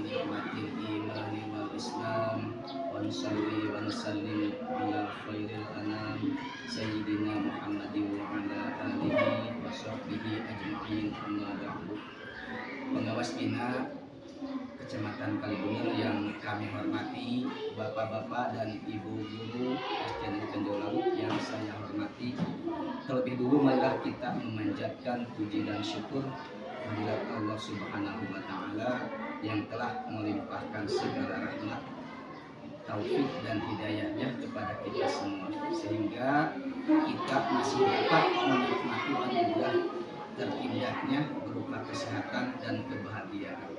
ni'matil imani wal islam wa nusalli wa nusallim ala khairil anam sayyidina Muhammadin wa ala alihi wa sahbihi ajma'in amma ba'du. Pengawas bina Kecamatan Kalibungan yang kami hormati, bapak-bapak dan ibu guru SD Negeri Tanjung Laut yang saya hormati. Terlebih dulu marilah kita memanjatkan puji dan syukur kehadirat Allah Subhanahu wa taala yang telah melimpahkan segala rahmat, taufik dan hidayahnya kepada kita semua, sehingga kita masih dapat menikmati anugerah terindahnya berupa kesehatan dan kebahagiaan,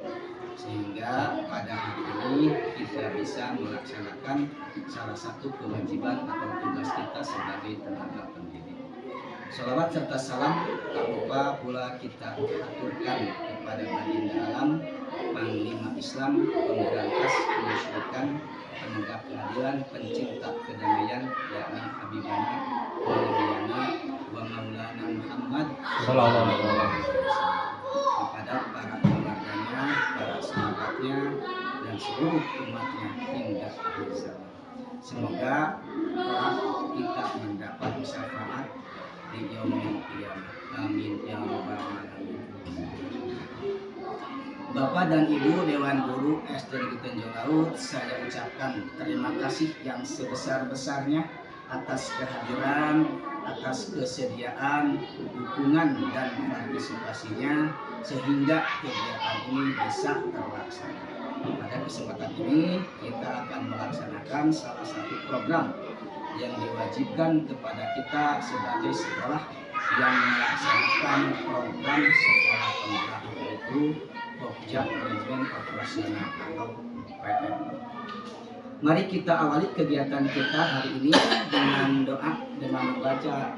sehingga pada hari ini kita bisa melaksanakan salah satu kewajiban atau tugas kita sebagai tenaga pendidik. Shalawat serta salam tak lupa pula kita aturkan kepada baginda alam, Panglima Islam, pemberantas kemusyrikan, penegak keadilan, pencinta kedamaian, yakni Habibana wa Nabiyana wa Maulana Muhammad sallallahu alaihi wasallam, kepada para keluarganya, para sahabatnya, dan seluruh umatnya hingga akhir zaman. Semoga kita mendapat syafaat di yaumil qiyamah. Amin ya rabbal alamin. Bapak dan Ibu Dewan Guru SD Negeri Tanjung Laut, saya ucapkan terima kasih yang sebesar-besarnya atas kehadiran, atas kesediaan, dukungan dan partisipasinya sehingga kegiatan ini bisa terlaksana. Pada kesempatan ini kita akan melaksanakan salah satu program yang diwajibkan kepada kita sebagai sekolah yang melaksanakan program sekolah penggerak, yaitu Pokja Manajemen Operasional atau PMO. Mari kita awali kegiatan kita hari ini dengan doa, dengan membaca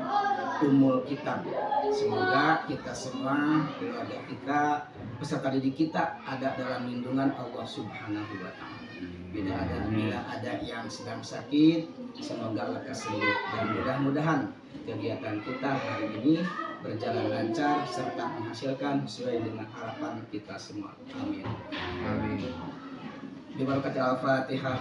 Ummul Kitab. Semoga kita semua, keluarga kita, peserta didik kita ada dalam lindungan Allah Subhanahu wa taala. Bila ada yang sedang sakit, semoga lekas sembuh, dan mudah-mudahan kegiatan kita hari ini berjalan lancar serta menghasilkan sesuai dengan harapan kita semua. Amin. Amin. Bibarakat Al-Fatihah.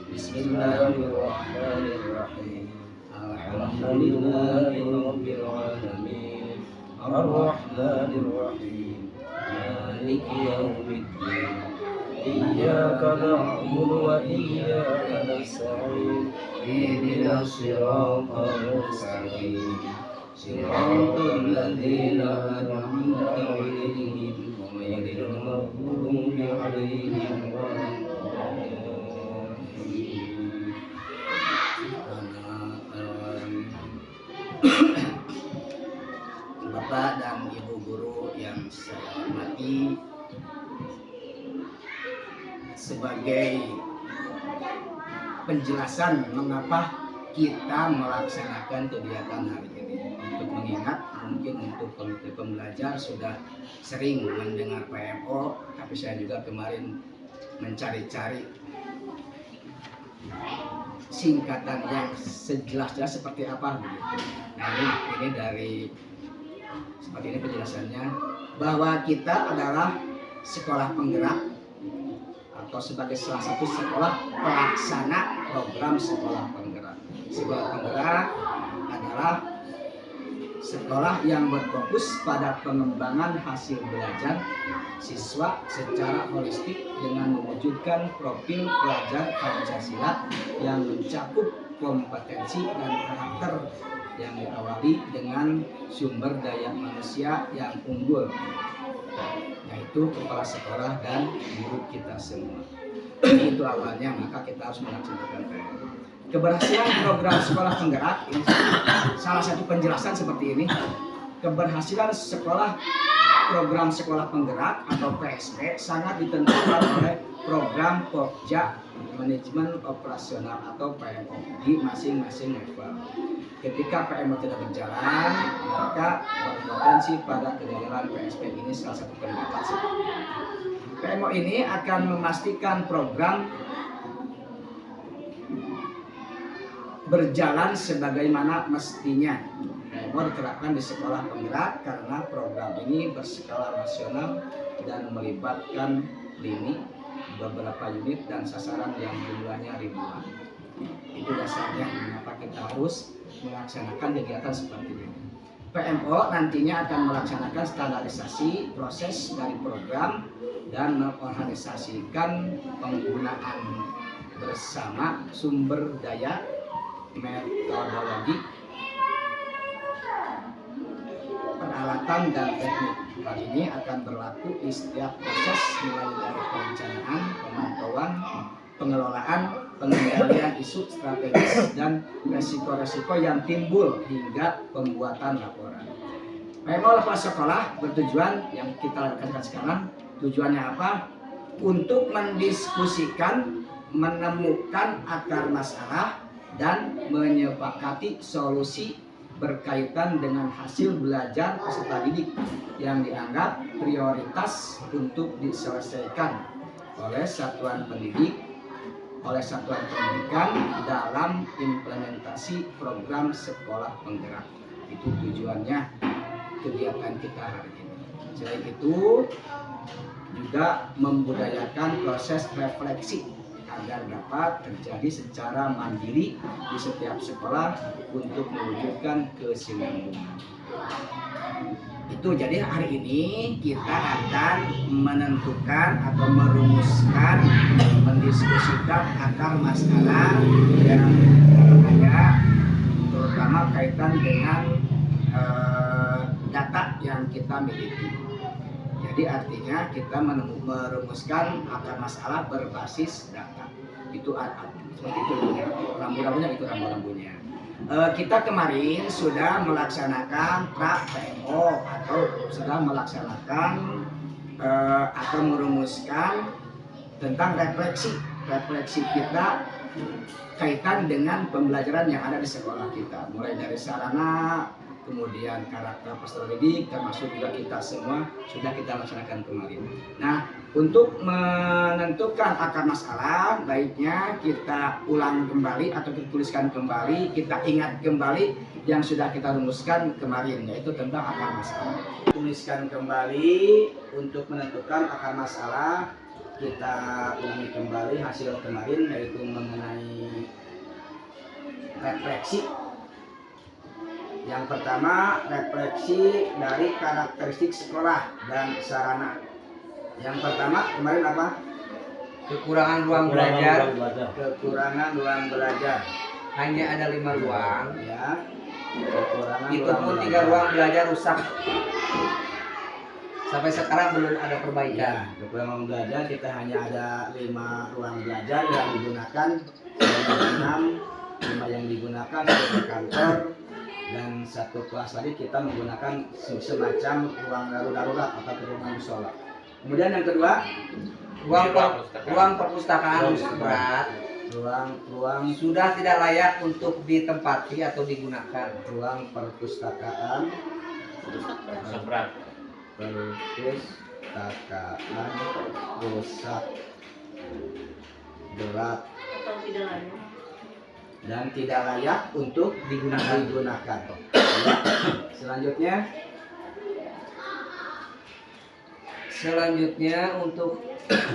Bismillahirrahmanirrahim. Alhamdulillahirabbil alamin. Arrahmanirrahim. Maliki yaumiddin. Iyyaka na'budu wa iyyaka nasta'in. Ihdinas siratal mustaqim. Siratal ladzina an'amta 'alaihim ghairil maghdubi 'alaihim waladdallin. Bapak dan Ibu guru yang saya hormati, sebagai penjelasan mengapa kita melaksanakan kegiatan hari ini, untuk mengingat mungkin untuk komite pembelajar sudah sering mendengar PMO, tapi saya juga kemarin mencari-cari singkatan yang sejelas-jelas seperti apa begitu. Nah ini dari seperti ini penjelasannya, bahwa kita adalah sekolah penggerak atau sebagai salah satu sekolah pelaksana program sekolah penggerak. Sekolah penggerak adalah sekolah yang berfokus pada pengembangan hasil belajar siswa secara holistik dengan mewujudkan profil pelajar Pancasila yang mencakup kompetensi dan karakter yang diawali dengan sumber daya manusia yang unggul, yaitu kepala sekolah dan guru kita semua. Itu awalnya, maka kita harus melaksanakan PMO. Keberhasilan program sekolah penggerak ini salah satu penjelasan seperti ini. Keberhasilan sekolah program sekolah penggerak atau PSP sangat ditentukan oleh program Pokja Manajemen Operasional atau PMO di masing-masing level. Ketika PMO tidak berjalan, maka berpotensi pada kegagalan PSP. Ini salah satu penyebab. PMO ini akan memastikan program berjalan sebagaimana mestinya. PMO diterapkan di sekolah penggerak karena program ini berskala nasional dan melibatkan beberapa unit dan sasaran yang jumlahnya ribuan. Itu dasarnya mengapa kita harus melaksanakan kegiatan seperti ini. PMO nantinya akan melaksanakan standarisasi proses dari program dan mengorganisasikan penggunaan bersama sumber daya, metodologi, peralatan dan teknik. Hal ini akan berlaku di setiap proses mulai dari perencanaan, pemantauan, pengelolaan, pengendalian isu strategis dan resiko-resiko yang timbul hingga pembuatan laporan. PMO lepas sekolah bertujuan yang kita lakukan sekarang, tujuannya apa? Untuk mendiskusikan, menemukan akar masalah dan menyepakati solusi berkaitan dengan hasil belajar peserta didik yang dianggap prioritas untuk diselesaikan oleh satuan pendidikan dalam implementasi program sekolah penggerak. Itu tujuannya kegiatan kita hari ini. Selain itu juga membudayakan proses refleksi agar dapat terjadi secara mandiri di setiap sekolah untuk mewujudkan kesinambungan. Itu jadi hari ini kita akan menentukan atau merumuskan, mendiskusikan akar masalah yang ada, terutama kaitan dengan data yang kita miliki. Jadi artinya kita merumuskan akar masalah berbasis data. Itu seperti itu rambu-rambunya, itu rambu-rambunya. Kita kemarin sudah melaksanakan pra-PMO atau sudah melaksanakan atau merumuskan tentang refleksi kita kaitan dengan pembelajaran yang ada di sekolah kita, mulai dari sarana, kemudian karakter peserta didik, termasuk juga kita semua sudah kita laksanakan kemarin. Nah, untuk menentukan akar masalah, baiknya kita ulang kembali atau kita tuliskan kembali, kita ingat kembali yang sudah kita rumuskan kemarin, yaitu tentang akar masalah. Tuliskan kembali untuk menentukan akar masalah, kita ulangi kembali hasil kemarin, yaitu mengenai refleksi. Yang pertama, refleksi dari karakteristik sekolah dan sarana. Yang pertama kemarin apa? Kekurangan ruang belajar. Kekurangan ruang belajar. Hanya ada 5 ruang. Ya. Kekurangan Itu pun 3 ruang belajar rusak. Sampai sekarang belum ada perbaikan. Ya, kekurangan ruang belajar kita hanya ada 5 ruang belajar yang digunakan, 5 yang digunakan sebagai kantor. Dan 1 kelas lagi kita menggunakan semacam ruang darurat atau ruang musola. Kemudian yang kedua, ruang perpustakaan berat. Ruang sudah tidak layak untuk ditempati atau digunakan. Ruang perpustakaan berat. Perpustakaan rusak berat atau tidak layak dan tidak layak untuk digunakan. Selanjutnya untuk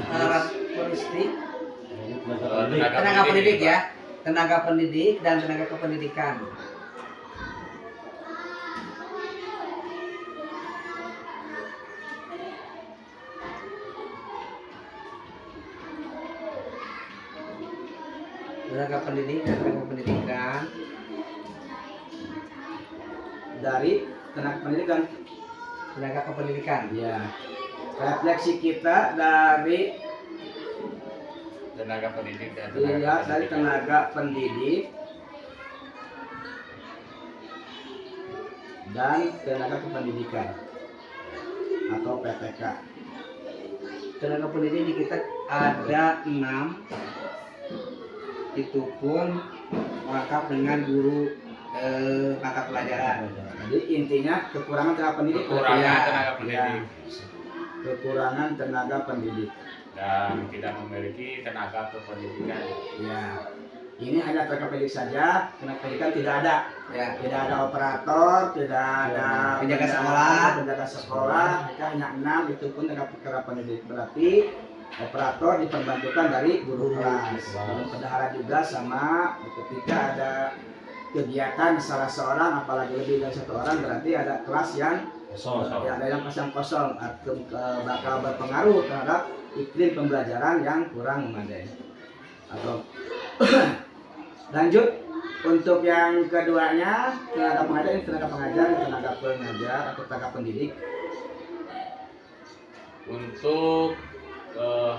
karakteristik tenaga pendidik ya, tenaga pendidik dan tenaga kependidikan. Tenaga pendidik dan tenaga pendidikan. Dari tenaga pendidikan, tenaga kependidikan. Ya. Refleksi kita dari tenaga pendidik dan dari tenaga pendidik dan tenaga kependidikan atau PTK. Tenaga pendidik di kita ada 6. Itu pun lengkap dengan guru mata pelajaran. Jadi intinya kekurangan tenaga pendidik. Kekurangan tenaga pendidik dan tidak memiliki tenaga kependidikan. Ya. Ini hanya tenaga pendidik saja, tenaga pendidikan tidak ada. Ya. Tidak ada operator, tidak ada Penjaga sekolah. penjaga sekolah, mereka hanya 6, itu pun tenaga pendidik. Berarti operator diperbantukan dari guru kelas. Guru bendahara juga sama, ketika ada kegiatan salah seorang, apalagi lebih dari satu orang, berarti ada kelas yang ya, ada yang kelas yang kosong, atau bakal berpengaruh terhadap iklim pembelajaran yang kurang memadai. Atau lanjut untuk yang keduanya, tenaga pengajar, ini tenaga pengajar, atau tenaga pendidik. Untuk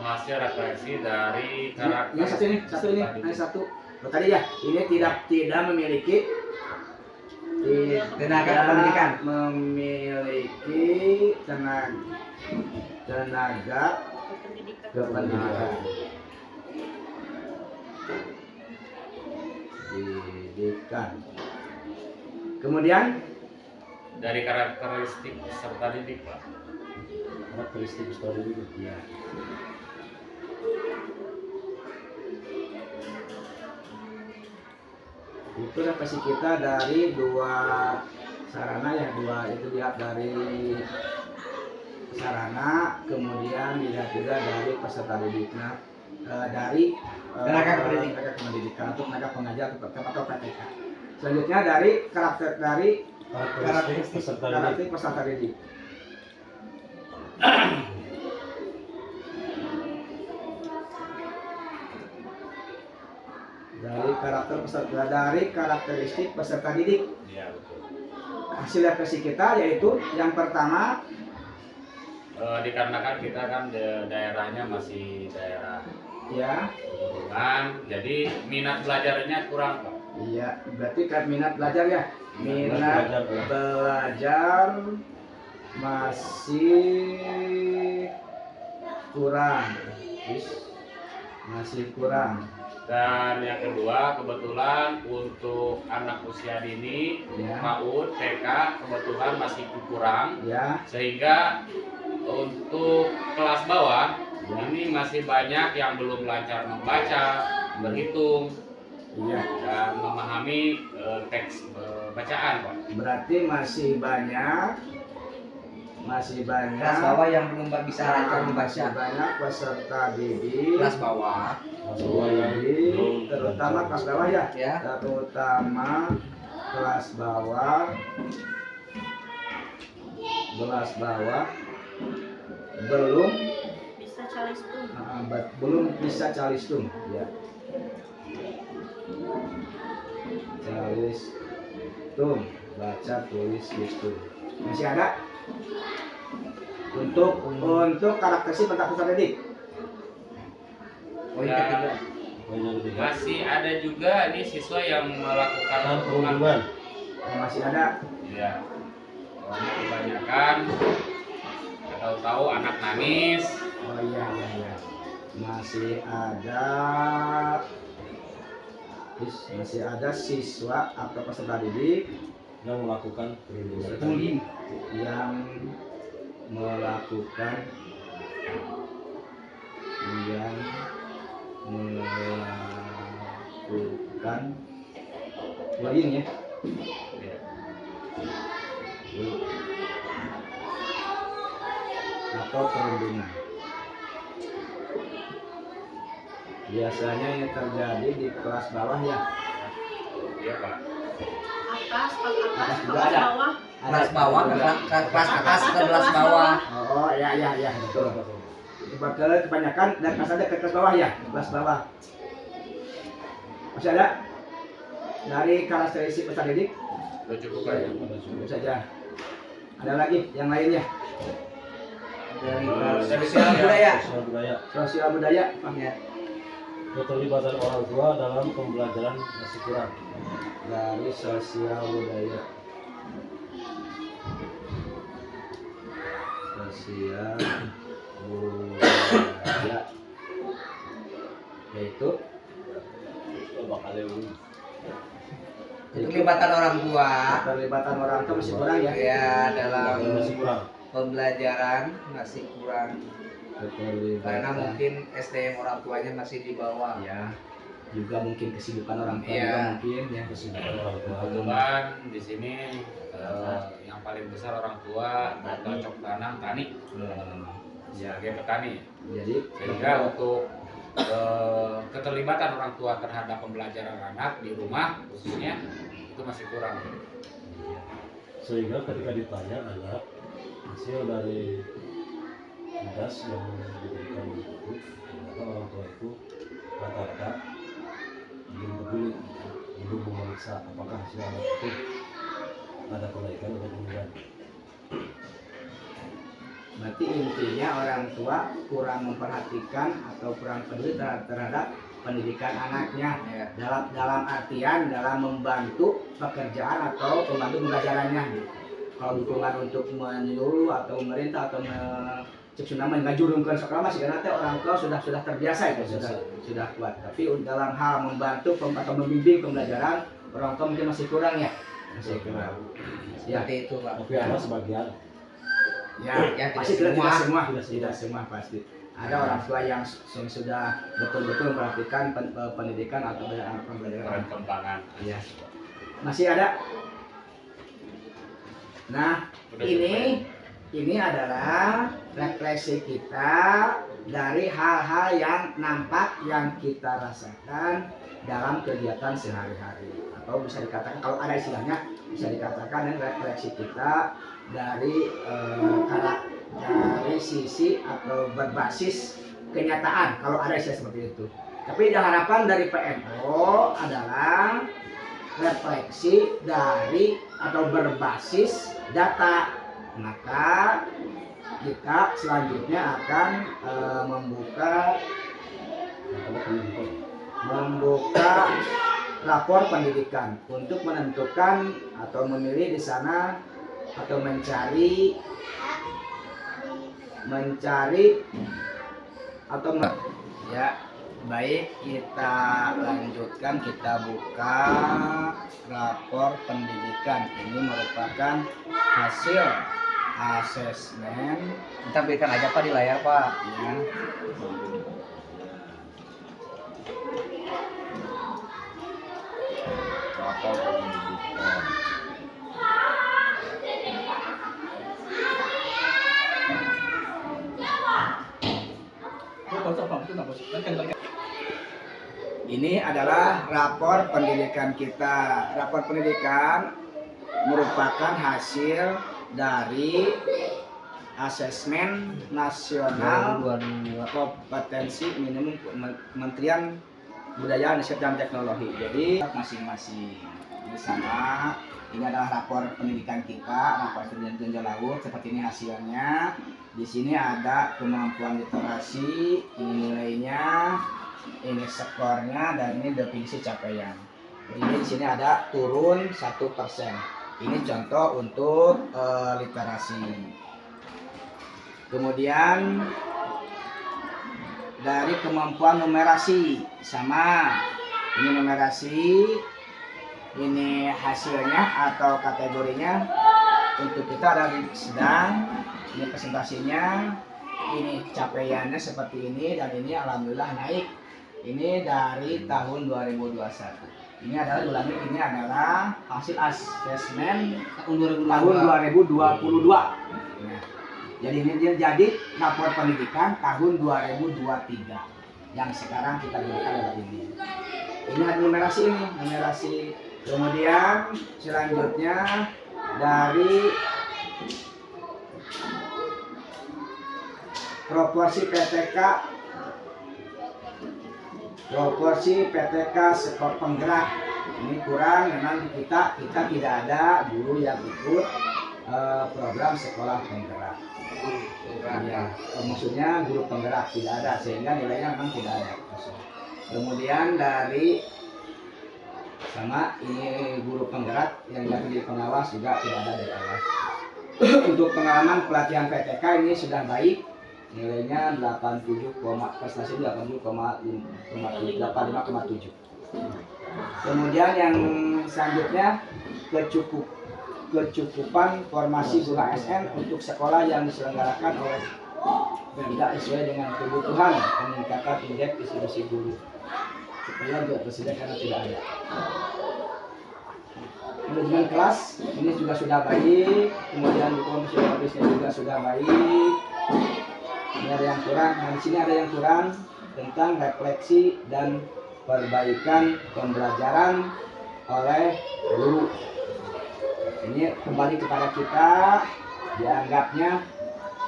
hasil refleksi dari karakter Yang satu ini, hanya satu. Oh, tadi ya, ini tidak memiliki Tenaga pendidikan. memiliki tenaga kependidikan. Pendidikan. Kemudian dari karakteristik peserta didik, Pak. Karakteristik peserta didik. ya. Itu refleksi kita dari dua sarana ya, dua itu lihat dari sarana, kemudian dilihat juga dari peserta didik. Nah, dari Tenaga pendidikan atau tenaga pengajar atau PTK. Selanjutnya dari Karakteristik peserta didik. peserta didik. Dari karakteristik peserta didik. Iya, betul. Hasil refleksi kita yaitu yang pertama, Dikarenakan kita kan daerahnya masih daerah ya, pegunungan, jadi minat belajarnya kurang, Pak. iya, berarti kan minat belajar ya. Minat belajar, belajar masih kurang. Masih kurang. Dan yang kedua, kebetulan untuk anak usia dini, Ya. PAUD, TK, kebetulan masih kurang, Ya, sehingga untuk kelas bawah Ya. ini masih banyak yang belum lancar membaca, berhitung, iya. dan memahami teks bacaan, Pak. Berarti masih banyak Kelas bawah yang belum bisa lancar masih membaca. banyak peserta didik. Kelas bawah. Jadi, terutama kelas bawah ya, Ya. terutama kelas bawah belum bisa calistung. belum bisa calistung ya, calistung, baca tulis hitung. Masih ada untuk karakteristik peserta didik. Poin ketiga. Masih ada juga ini siswa yang melakukan Dan hubungan. perhubungan. Masih ada. Ya, soalnya kebanyakan tahu-tahu anak nangis. Oh iya. Masih ada siswa atau peserta didik Yang melakukan perhubungan. yang melakukan bullying ya. Ya. Atau perundungan. Biasanya yang terjadi di kelas bawah ya. Iya, Pak. Atas, Atas juga kelas ada. bawah. Kelas bawah ke kelas atas ke kelas bawah. Oh ya betul. Kebanyakan dan kelas ada ke kelas bawah ya, kelas bawah. Masih ada dari karakteristik peserta didik? Udah cukup aja. Cukup saja. Ada lagi yang lainnya? Dari Dari sosial budaya. Sosial budaya. Sosial budaya. Ya. Keterlibatan orang tua dalam pembelajaran masih kurang. Dari sosial budaya. Sosial budaya. Yaitu Keterlibatan orang tua. keterlibatan orang tua masih kurang ya. Ya, dalam Masih kurang. pembelajaran masih kurang. Keterlibatan. Karena mungkin SDM orang tuanya masih di bawah. Ya. juga mungkin kesibukan orang tua Iya. juga mungkin ya. Kesibukan orang tua. Kebetulan di sini yang paling besar orang tua cocok tanam tani sebagai petani. Jadi Sehingga untuk keterlibatan orang tua terhadap pembelajaran anak di rumah khususnya itu masih kurang. Sehingga ketika ditanya anak hasil dari tugas yang diberikan itu, ternyata orang tua itu rata-rata belum peduli, belum memeriksa apakah hasil anak itu ada kenaikan atau penurunan. berarti intinya orang tua kurang memperhatikan atau kurang peduli terhadap pendidikan anaknya Ya. dalam artian dalam membantu pekerjaan atau membantu pembelajarannya gitu. Kalau dukungan untuk menyuruh atau memerintah atau ngajurungkan sekolah masih karena orang tua sudah terbiasa itu sudah kuat. Tapi dalam hal membantu atau membimbing pembelajaran orang tua mungkin masih kurang ya. Masih kurang. Ya, Seperti itu Pak. Tapi ada sebagian. ya, tidak pasti semua. tidak semua pasti. Ada orang tua yang sudah betul-betul memperhatikan pendidikan atau pembelajaran. Perkembangan. Iya. Masih ada. Nah, ini adalah refleksi kita dari hal-hal yang nampak yang kita rasakan dalam kegiatan sehari-hari, atau bisa dikatakan kalau ada istilahnya bisa dikatakan refleksi kita dari dari sisi atau berbasis kenyataan kalau ada istilah seperti itu. Tapi harapan dari PMO adalah refleksi dari atau berbasis data. Maka kita selanjutnya akan membuka rapor pendidikan untuk menentukan atau memilih di sana atau mencari atau ya. Baik, kita lanjutkan, kita buka rapor pendidikan. Ini merupakan hasil asesmen. Kita berikan aja Pak di layar Pak. Ya. Rapor pendidikan. Ini adalah rapor pendidikan kita. Rapor pendidikan merupakan hasil dari asesmen nasional 2022. kompetensi minimum Kementerian Budaya Riset dan Teknologi. Jadi masing-masing di sana ini adalah rapor pendidikan kita, rapor pendidikan tinjau laut seperti ini hasilnya. Di sini ada kemampuan literasi, ini nilainya, ini skornya, dan ini definisi capaian. Ini di sini ada turun 1%. Ini contoh untuk literasi. Kemudian dari kemampuan numerasi sama, ini numerasi, ini hasilnya atau kategorinya. Untuk kita ada di sedang, ini presentasinya, ini capaiannya seperti ini, dan ini alhamdulillah naik. Ini dari tahun 2021. Ini adalah ulangi, ini adalah hasil asesmen tahun 2022. Nah, jadi ini dia jadi rapor pendidikan tahun 2023 yang sekarang kita gunakan adalah ini. Ini ada numerasi ini, numerasi. Kemudian selanjutnya dari proporsi PTK skor penggerak ini kurang, memang kita tidak ada guru yang ikut program sekolah penggerak. Ya, maksudnya guru penggerak tidak ada, sehingga nilainya memang tidak ada. Kemudian dari sama ini guru penggerak yang jadi pengawas juga tidak ada dari awal. Untuk pengalaman pelatihan PTK ini sudah baik, nilainya 87, prestasi 85,7. Kemudian yang selanjutnya kecukupan formasi guru ASN untuk sekolah yang diselenggarakan oleh tidak sesuai dengan kebutuhan peningkatan indeks distribusi guru. supaya juga tersedia karena tidak ada. Manajemen kelas ini juga sudah baik, kemudian informasi habisnya juga sudah baik. Ini ada yang kurang, nah di sini ada yang kurang tentang refleksi dan perbaikan pembelajaran oleh guru. Ini kembali kepada kita, dianggapnya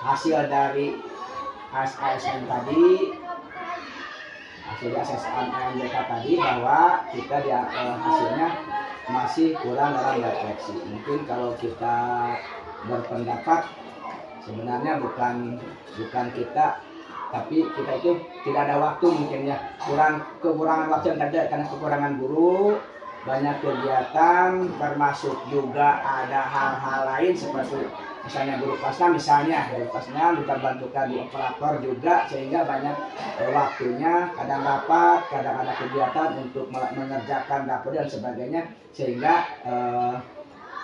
hasil dari ASN tadi, hasil ASN AMBK tadi, bahwa kita hasilnya masih kurang dalam refleksi. Mungkin kalau kita berpendapat sebenarnya bukan kita, tapi kita itu tidak ada waktu mungkin ya, kekurangan waktu yang terjadi karena kekurangan guru, banyak kegiatan, termasuk juga ada hal-hal lain seperti misalnya guru pasnya dibantukan di operator juga, sehingga banyak waktunya, kadang rapat, kadang ada kegiatan untuk mengerjakan dapur dan sebagainya, sehingga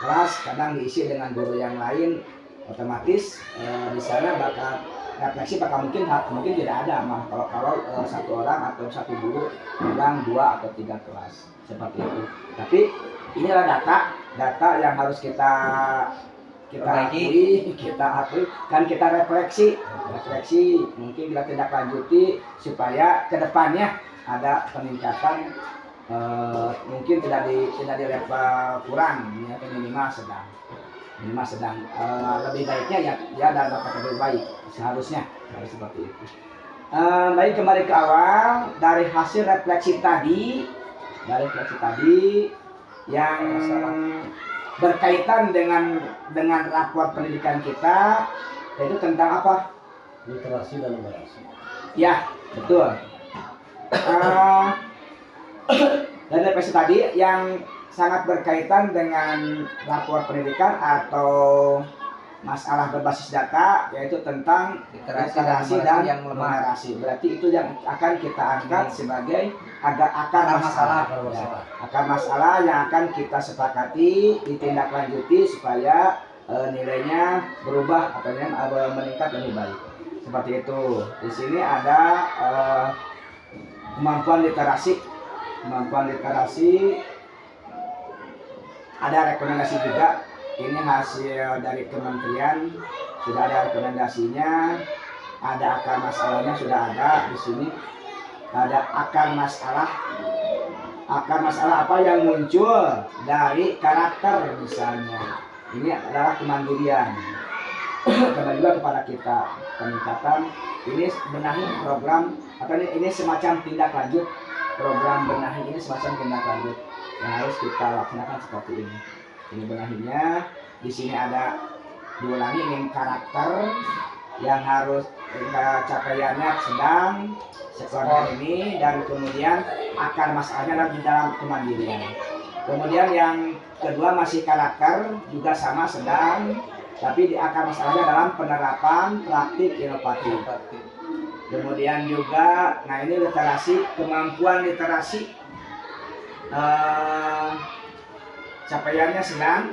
kelas kadang diisi dengan guru yang lain, otomatis di sana bakal refleksi mungkin tidak ada mah kalau satu orang atau satu guru bilang 2 atau 3 kelas seperti itu. Tapi inilah data yang harus kita akui kan, kita refleksi mungkin kita tidak lanjuti supaya kedepannya ada peningkatan, mungkin tidak di level kurang ya, minimal sedang lebih baiknya ya dalam kategori baik, seharusnya harus seperti itu. Baik, kembali ke awal dari hasil refleksi tadi yang berkaitan dengan rapor pendidikan kita, yaitu tentang apa? Literasi dan numerasi. Ya, betul. Dari refleksi tadi yang sangat berkaitan dengan rapor pendidikan atau masalah berbasis data, yaitu tentang literasi dan numerasi. Berarti itu yang akan kita angkat sebagai akar masalah. Akar masalah yang akan kita sepakati, ditindaklanjuti supaya nilainya berubah atau meningkat lebih baik. Seperti itu. Di sini ada kemampuan literasi. Ada rekomendasi juga. Ini hasil dari kementerian, sudah ada rekomendasinya, ada akar masalahnya sudah ada di sini. Ada akar masalah apa yang muncul dari karakter misalnya. Ini adalah kemandirian. Kembali juga kepada kita peningkatan. Ini benahi program atau ini semacam tindak lanjut. Program benahi ini semacam tindak lanjut yang harus kita laksanakan seperti ini. Ini benahinya. Di sini ada diulangi, ini karakter yang harus capaiannya sedang sekolah ini, dan kemudian akar masalahnya di dalam kemandirian. Kemudian yang kedua masih karakter, juga sama sedang, tapi di akar masalahnya dalam penerapan praktik inovatif. Kemudian juga, nah ini literasi, kemampuan literasi, capaiannya sedang.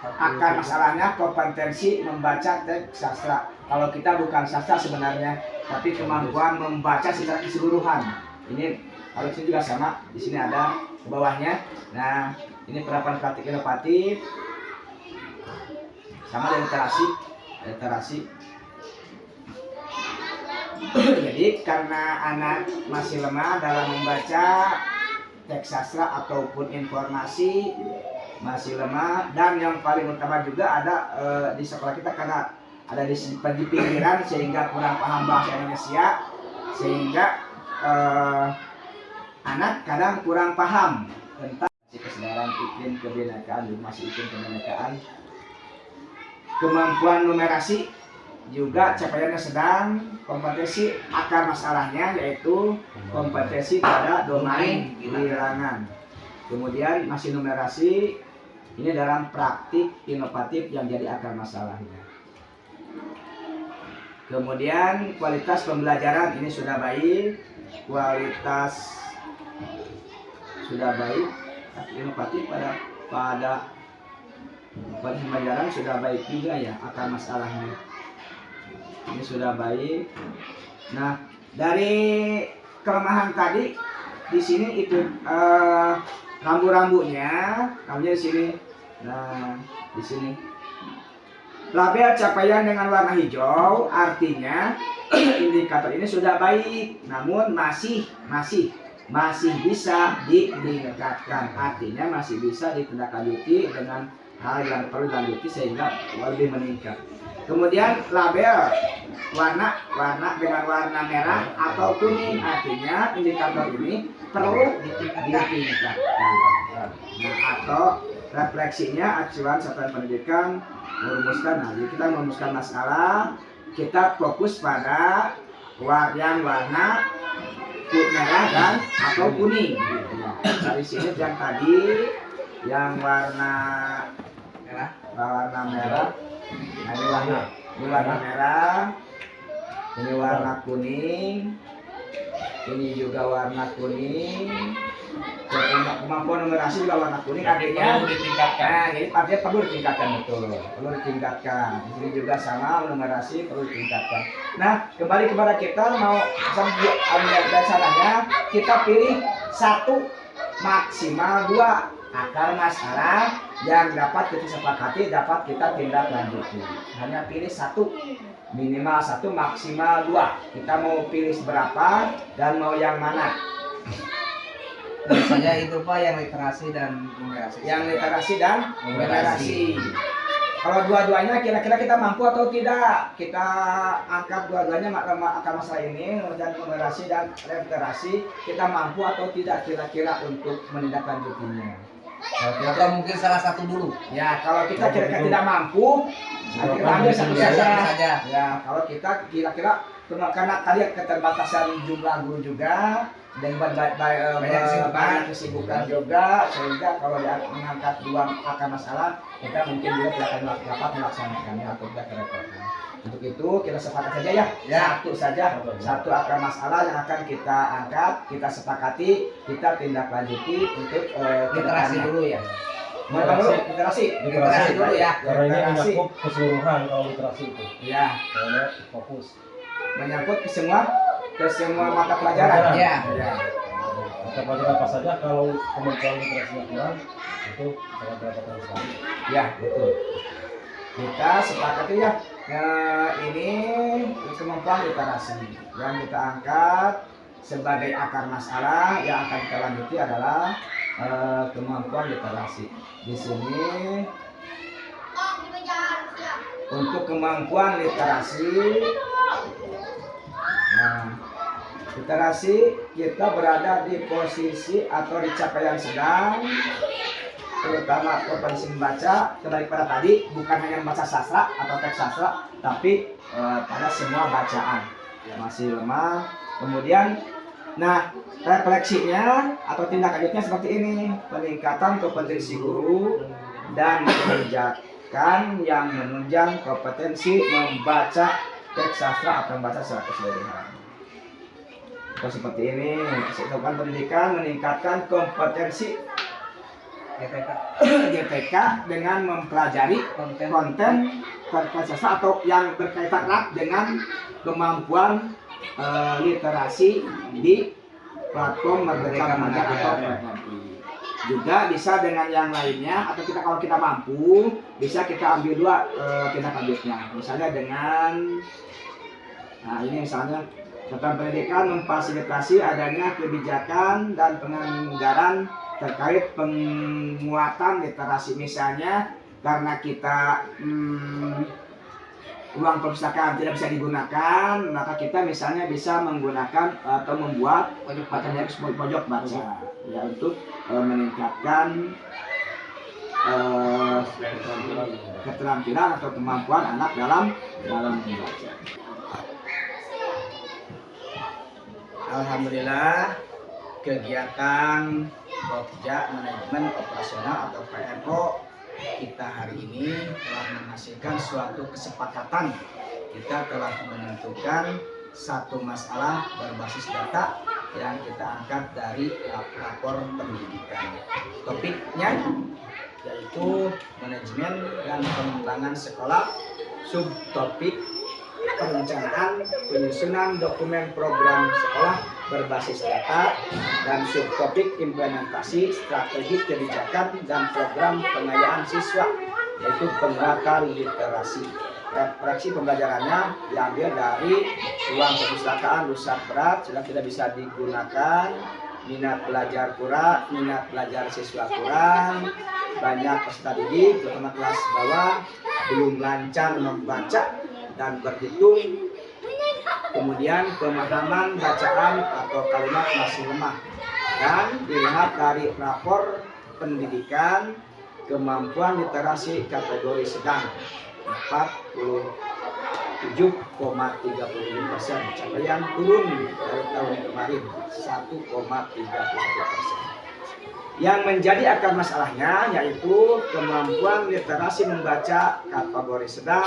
Akar masalahnya kompetensi membaca teks sastra. Kalau kita bukan sastra sebenarnya, tapi kemampuan membaca secara keseluruhan. Ini harusnya juga sama. Di sini ada ke bawahnya. Nah, ini penerapan praktik inovatif. Sama dengan literasi. Jadi karena anak masih lemah dalam membaca teks sastra ataupun informasi, masih lemah, dan yang paling utama juga ada di sekolah kita karena ada di pinggiran sehingga kurang paham bahasa Indonesia, sehingga anak kadang kurang paham tentang kesedaran iklim kebinekaan, masih iklim kebinekaan. Kemampuan numerasi juga capaiannya sedang. Kompetensi akar masalahnya yaitu kompetensi pada domain bilangan. Kemudian masih numerasi, ini dalam praktik inovatif yang jadi akar masalahnya. Kemudian kualitas pembelajaran ini sudah baik, kualitas sudah baik, inovatif pada kualitas pembelajaran sudah baik juga ya, akar masalahnya ini sudah baik. Nah, dari kelemahan tadi di sini itu rambu-rambunya di sini. Nah, di sini. Label capaian dengan warna hijau artinya indikator ini sudah baik, namun masih bisa ditingkatkan. Artinya masih bisa ditindaklanjuti dengan hal yang perlu dilanjuti sehingga lebih meningkat. Kemudian label warna dengan warna merah atau kuning artinya indikator ini perlu ditingkatkan. Nah, atau refleksinya acuan satuan pendidikan merumuskan. Nah, jadi kita merumuskan masalah, kita fokus pada yang warna merah dan atau kuning. Dari sini yang tadi yang warna merah. Nah, ini warna merah, ini warna kuning, ini juga warna kuning. Kemampuan numerasi juga warna kuning artinya perlu ditingkatkan. Nah, jadi artinya perlu ditingkatkan, betul, perlu ditingkatkan. Di sini juga sama numerasi perlu ditingkatkan. Nah, kembali kepada kita mau ambil dasarnya, kita pilih 1 maksimal 2 akar masalah yang dapat kita sepakati, dapat kita tindak lanjuti. Hanya pilih 1, minimal 1, maksimal 2. Kita mau pilih berapa dan mau yang mana? Biasanya itu Pak yang literasi dan numerasi. Yang literasi dan numerasi. Kalau dua-duanya kira-kira kita mampu atau tidak? Kita angkat dua-duanya akar masalah ini dan numerasi dan literasi, kita mampu atau tidak kira-kira untuk menindaklanjutinya? Atau mungkin salah satu dulu. Ya, kalau kita kira-kira tidak mampu, kita ambil satu saja. Ya, kalau kita kira-kira karena tadi keterbatasan jumlah guru juga dan banyak kesibukan juga, sehingga kalau mengangkat 2 akar masalah kita mungkin juga tidak akan dapat melaksanakannya atau tidak kerepotan. Untuk itu kita sepakat saja ya, satu akar masalah yang akan kita angkat, kita sepakati, kita tindak lanjuti untuk Literasi dulu ya. Literasi dulu ya. Karena ini menyangkut keseluruhan kalau literasi itu. Ya, Karena fokus. menyangkut ke semua mata pelajaran. Ya. Mata pelajaran apa saja kalau kemampuan literasinya kurang itu sangat berat sekali. Ya, betul. Kita sepakati ya. Ini kemampuan literasi yang kita angkat sebagai akar masalah yang akan kita lanjuti adalah kemampuan literasi. Di sini untuk kemampuan literasi. Nah, literasi kita berada di posisi atau di capaian sedang, terutama kompetensi membaca. Kembali pada tadi, bukan hanya membaca sastra atau teks sastra, tapi pada semua bacaan masih lemah. Kemudian, nah, refleksinya atau tindak lanjutnya seperti ini: peningkatan kompetensi guru dan kebijakan yang menunjang kompetensi membaca teks sastra atau membaca secara keseluruhan. Atau seperti ini, satuan pendidikan meningkatkan kompetensi GTK dengan mempelajari konten teks sastra atau yang berkaitan erat dengan kemampuan literasi di platform Merdeka Mengajar atau PMI. Juga bisa dengan yang lainnya, atau kalau kita mampu bisa kita ambil 2 tindak lanjutnya. Misalnya dengan ini misalnya satuan pendidikan memfasilitasi adanya kebijakan dan penganggaran terkait penguatan literasi. Misalnya karena kita ruang perpustakaan tidak bisa digunakan, maka kita misalnya bisa menggunakan atau membuat pojok baca ya, untuk meningkatkan keterampilan atau kemampuan anak dalam membaca. Alhamdulillah, kegiatan Pokja Manajemen Operasional atau PMO kita hari ini telah menghasilkan suatu kesepakatan. Kita telah menentukan 1 masalah berbasis data yang kita angkat dari lapor pendidikan. Topiknya yaitu manajemen dan pengembangan sekolah. Subtopik perencanaan penyusunan dokumen program sekolah berbasis data dan subtopik implementasi strategi kebijakan dan program pengayaan siswa, yaitu penguatan literasi. Referensi pembelajarannya diambil dari ruang perpustakaan Rusak Berat, sudah tidak bisa digunakan. Minat belajar kurang, minat belajar siswa kurang, banyak peserta didik terutama kelas bawah belum lancar membaca dan berhitung, kemudian pemahaman bacaan atau kalimat masih lemah. Dan dilihat dari rapor pendidikan kemampuan literasi kategori sedang 47,37%, capaian turun dari tahun kemarin 1,31%. Yang menjadi akar masalahnya yaitu kemampuan literasi membaca kategori sedang,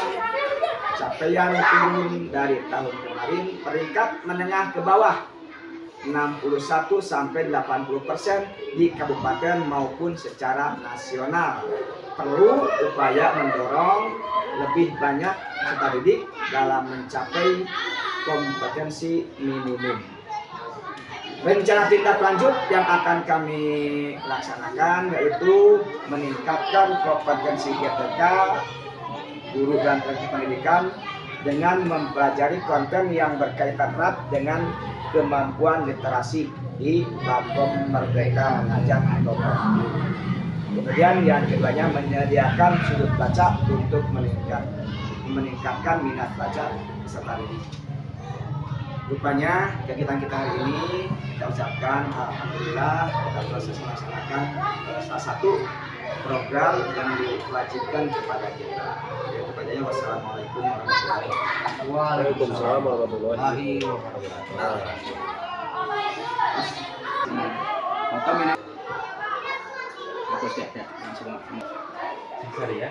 capaian turun dari tahun kemarin, peringkat menengah ke bawah 61 sampai 80% di kabupaten maupun secara nasional. Perlu upaya mendorong lebih banyak peserta didik dalam mencapai kompetensi minimum. Rencana tindak lanjut yang akan kami laksanakan yaitu meningkatkan kompetensi GTK guru dan teknik pendidikan dengan mempelajari konten yang berkaitan erat dengan kemampuan literasi di platform Merdeka Mengajar atau PMI. Kemudian yang keduanya menyediakan sudut baca untuk meningkatkan minat baca peserta didik. Rupanya kegiatan kita hari ini kita ucapkan alhamdulillah kita proses melaksanakan salah satu program yang diwajibkan kepada kita. Yaitu padanya wassalamualaikum warahmatullahi wabarakatuh. Waalaikumsalam warahmatullahi Terus ya, langsung. Sorry ya.